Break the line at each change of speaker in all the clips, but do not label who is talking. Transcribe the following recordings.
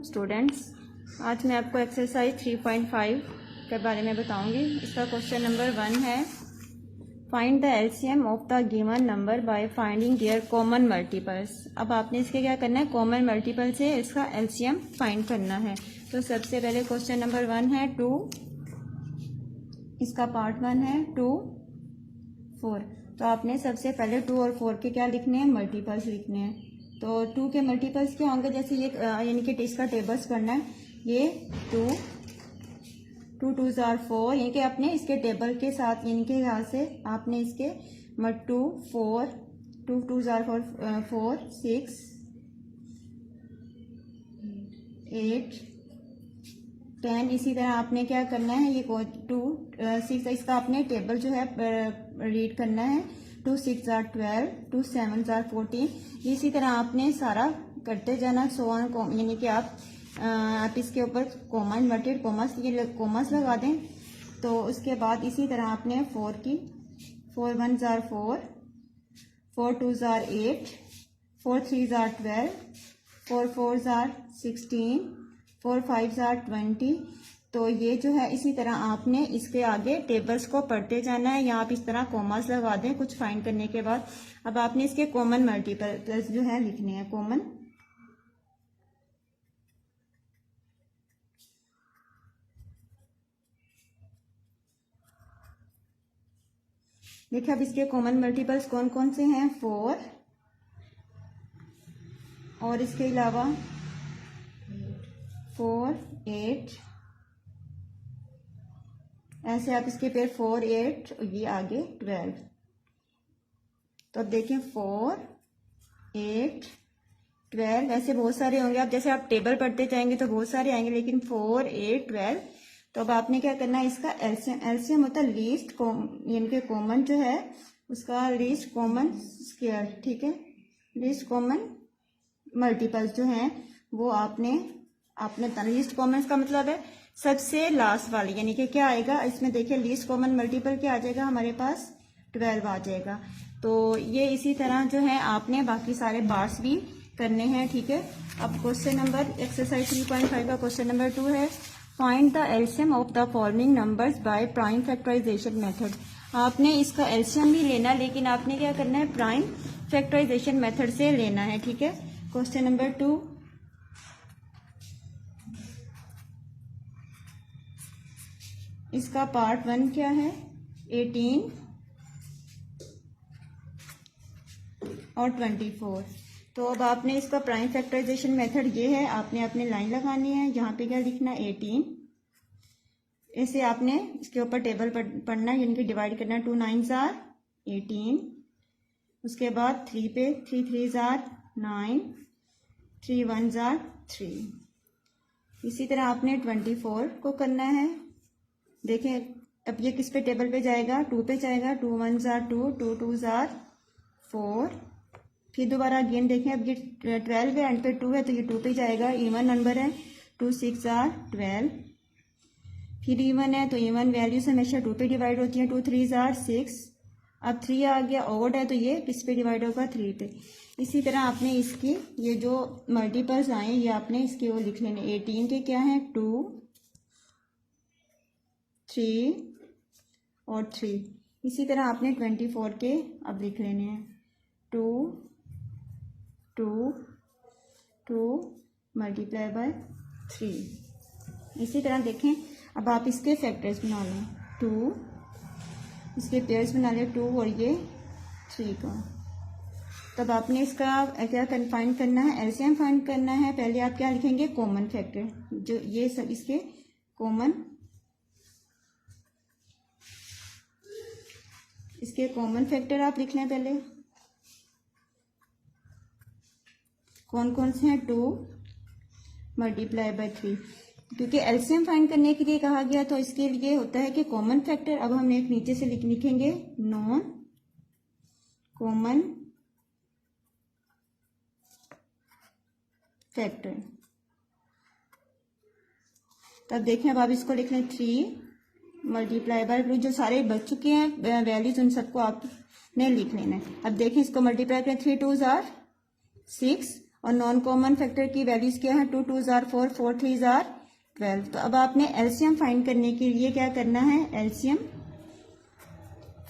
Students, आज मैं आपको एक्सरसाइज 3.5 के बारे में बताऊंगी। इसका क्वेश्चन नंबर 1 है, find the LCM of the given number by finding their common multiples. अब आपने इसके क्या करना है, कॉमन मल्टीपल से इसका एलसीएम फाइंड करना है। तो सबसे पहले क्वेश्चन नंबर 1 है 2, इसका पार्ट 1 है 2, 4। तो आपने सबसे पहले 2 और 4 के क्या लिखने हैं, मल्टीपल्स लिखने हैं। तो 2 के मल्टीपल्स क्या होंगे, जैसे ये यानी कि इसका टेबल्स करना है। ये 2 2s are 4, यानी कि अपने इसके टेबल के साथ यानी कि यहाँ से आपने इसके 2 4 2s are 4 6 8 10। इसी तरह आपने क्या करना है, ये 2 6 इसका आपने टेबल जो है रीड करना है। 2 6 are 12 2 7 are 14। इसी तरह आपने सारा करते जाना, सो ऑन, यानी कि आप इसके ऊपर कॉमा इन्वर्टेड कॉमास, ये कॉमास लगा दें। तो उसके बाद इसी तरह आपने 4 की 4 1s are 4 4 2s are 8 4 3s are 12 4 4s are 16 4 5s are 20। तो ये जो है इसी तरह आपने इसके आगे टेबल्स को पढ़ते जाना है, या आप इस तरह कॉमास लगा दें कुछ फाइंड करने के बाद। अब आपने इसके कॉमन मल्टीपल्स जो है लिखने हैं, कॉमन। देखिए अब इसके कॉमन मल्टीपल्स कौन कौन से हैं, 4 और इसके अलावा 4 8, ऐसे आप इसके पेयर 4 8 और ये आगे 12। तो अब देखें 4 8 12, ऐसे बहुत सारे होंगे। आप जैसे आप टेबल पढ़ते जाएंगे तो बहुत सारे आएंगे, लेकिन 4 8 12। तो अब आपने क्या करना है, इसका एलसीएम, एलसीएम होता है लीस्ट यानी कि कॉमन जो है उसका लीस्ट कॉमन स्क्वायर, ठीक है। लीस्ट कॉमन मल्टीपल्स जो हैं वो आपने लीस्ट कॉमन का मतलब है सबसे लास्ट वाली, यानी कि क्या आएगा इसमें, देखिए लीस्ट कॉमन मल्टीपल क्या आ जाएगा हमारे पास, 12 आ जाएगा। तो ये इसी तरह जो है आपने बाकी सारे बार्स भी करने हैं, ठीक है। अब क्वेश्चन नंबर एक्सरसाइज 3.5 का क्वेश्चन नंबर 2 है, find the LCM of the following numbers by prime factorization method. आपने इसका एलसीएम भी लेना, लेकिन आपने क्या करना है, प्राइम फैक्टराइजेशन मेथड से लेना है, ठीक है। क्वेश्चन नंबर 2, इसका पार्ट 1 क्या है, 18 और 24। तो अब आपने इसका प्राइम फैक्टराइजेशन मेथड ये है, आपने अपने लाइन लगानी है, यहाँ पे क्या लिखना है 18, ऐसे आपने इसके ऊपर टेबल पढ़ना है, यानी कि डिवाइड करना है। 2 9s are 18, उसके बाद 3 पे 3 3s are 9 3 1s are 3। इसी तरह आपने 24 को करना है। देखें अब ये किस पे टेबल पे जाएगा, 2 पे जाएगा। 2 1s are 2 2 2s are 4। फिर दोबारा अगेन देखें, अब ये 12 है, एंड पे 2 है तो ये 2 पे जाएगा, इवन नंबर है। 2 6 are 12, फिर इवन है तो इवन वैल्यूज हमेशा 2 पे डिवाइड होती हैं। 2 3s are 6, अब 3 आ गया, ऑड है तो ये किस पे डिवाइड होगा, 3 पे। इसी तरह आपने इसकी ये जो मल्टीपल्स आए ये आपने इसके वो लिख लेने। 18 के क्या है, 2 3 और 3। इसी तरह आपने 24 के अब लिख लेने हैं, 2 2 2 मल्टीप्लाई बाय 3। इसी तरह देखें अब आप इसके फैक्टर्स बना लें, 2 इसके पेयर्स बना लें, 2 और ये 3 का। तब आपने इसका क्या फाइंड करना है, एलसीएम फाइंड करना है। पहले आप क्या लिखेंगे, कॉमन फैक्टर, जो ये सब इसके कॉमन, इसके कॉमन फैक्टर आप लिख लें पहले। कौन कौन से हैं, 2 मल्टीप्लाई बाय 3, क्योंकि एलसीएम फाइंड करने के लिए कहा गया तो इसके लिए होता है कि कॉमन फैक्टर। अब हम एक नीचे से लिखेंगे नॉन कॉमन फैक्टर। तब देखें अब आप इसको लिख लें 3 मल्टीप्लाई बाय, जो सारे बच चुके हैं वैल्यूज उन सबको आपने लिख लेना है। अब देखें इसको मल्टीप्लाई करें, 3 2s are 6 और नॉन कॉमन फैक्टर की वैल्यूज क्या है, 2 2 जार 4, 4 3 जार 12। तो अब आपने एलसीएम फाइंड करने के लिए क्या करना है, एलसीएम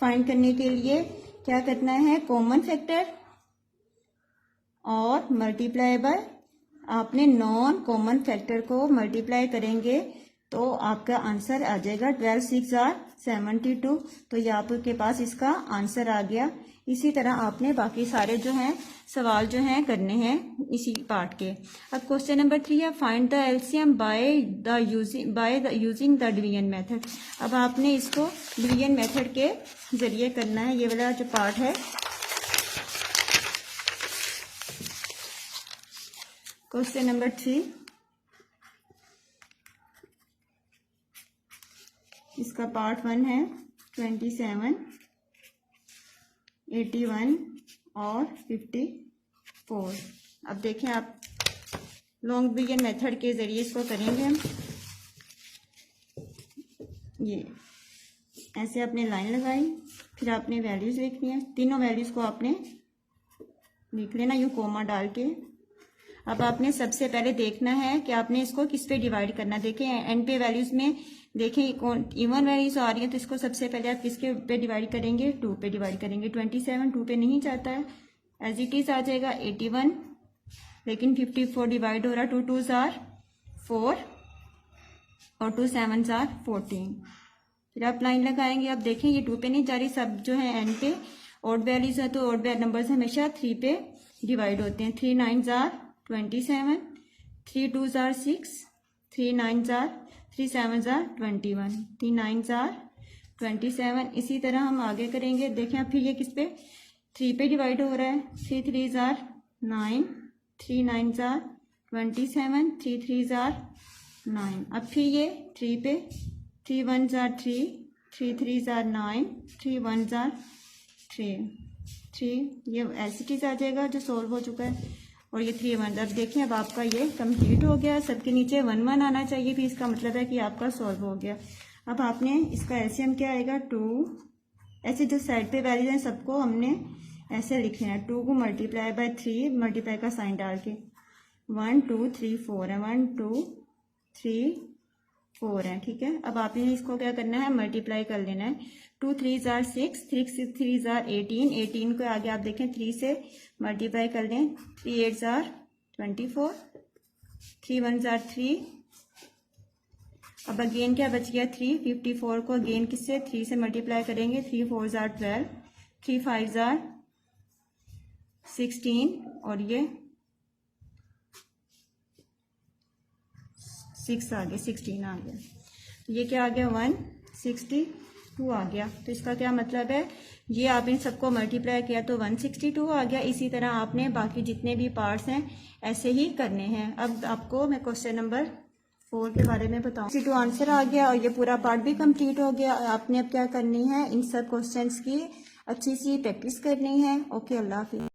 फाइंड करने के लिए क्या करना है, कॉमन फैक्टर और मल्टीप्लाई बाय, आपने नॉन कॉमन फैक्टर को मल्टीप्लाई करेंगे तो आपका आंसर आ जाएगा 12 6 जार 72। तो ये आपके पास इसका आंसर आ गया। इसी तरह आपने बाकी सारे जो हैं सवाल जो हैं करने हैं इसी पार्ट के। अब क्वेश्चन नंबर 3 है, find the LCM by using the division method. अब आपने इसको डिवीजन मेथड के जरिए करना है, ये वाला जो पार्ट है। क्वेश्चन नंबर 3, इसका पार्ट 1 है 27, 81 और 54। अब देखें आप लॉन्ग डिवीजन मेथड के जरिए इसको करेंगे हम। ये ऐसे आपने लाइन लगाई, फिर आपने वैल्यूज लिखनी है, तीनों वैल्यूज को आपने लिख लेना यूं कोमा डाल के। अब आपने सबसे पहले देखना है कि आपने इसको किस पे डिवाइड करना। देखें एंड पे वैल्यूज में देखें कौन इवन वैल्यूज आ रही है, तो इसको सबसे पहले आप किसके पे डिवाइड करेंगे, 2 पे डिवाइड करेंगे। 27 2 पे नहीं जाता है, एज इट इज आ जाएगा 81, लेकिन 54 डिवाइड हो रहा है, 2 2 जार 4 और 2 7 जार 14। फिर आप लाइन लगाएंगे। अब देखें ये 2 पे नहीं जा रही, सब जो है एंड पे ऑड वैल्यूज है, तो ऑड नंबर्स हमेशा 3 पे डिवाइड होते हैं। 3 9 jar 27, 3 2 jar 6, 3 9 jar 3 7 jar 21, 3 9 jar 27। इसी तरह हम आगे करेंगे। देखें अब फिर ये किस पे 3 पे डिवाइड हो रहा है, 3 3 जार 9, 3 9 जार 27, 3 3 जार 9। अब फिर ये 3 पे 3 1 जार 3, 3 3 जार 9, 3 1 जार 3, ये एसिटीज आ जाएगा जो सोल्व हो चुका है। और ये 3 1। अब देखें अब आपका ये कंप्लीट हो गया, सबके नीचे 1 1 आना चाहिए, फिर इसका मतलब है कि आपका सॉल्व हो गया। अब आपने इसका एलसीएम क्या आएगा, 2। ऐसे जो साइड पे वैल्यूज हैं सबको हमने ऐसे लिखना है, 2 को मल्टीप्लाई बाय 3, मल्टीप्लाई का साइन डाल के 1 2 3 4 है, 1 2 3 4 है, ठीक है। अब आपने इसको क्या करना है, मल्टीप्लाई कर लेना है। 2 3 जार 6, 3 6 3 जार 18, 18 को आगे आप देखें 3 से मल्टीप्लाई कर लें, 3 8 जार 24, 3 1 जार 3। अब अगेन क्या बच गया, 3। 54 को अगेन किससे 3 से मल्टीप्लाई करेंगे, 3 4 जार 12, 3 5 जार 16 और ये 6 आ गया, 16 आ गया। ये क्या आ गया, 162 आ गया। तो इसका क्या मतलब है, ये आपने सबको मल्टीप्लाई किया तो 162 आ गया। इसी तरह आपने बाकी जितने भी पार्ट्स हैं ऐसे ही करने हैं। अब आपको मैं क्वेश्चन नंबर 4 के बारे में बताऊँ। 62 आंसर आ गया और ये पूरा पार्ट भी कंप्लीट हो गया। आपने अब क्या करनी है, इन सब क्वेश्चंस की अच्छी सी प्रैक्टिस करनी है। ओके, अल्लाह हाफिज़।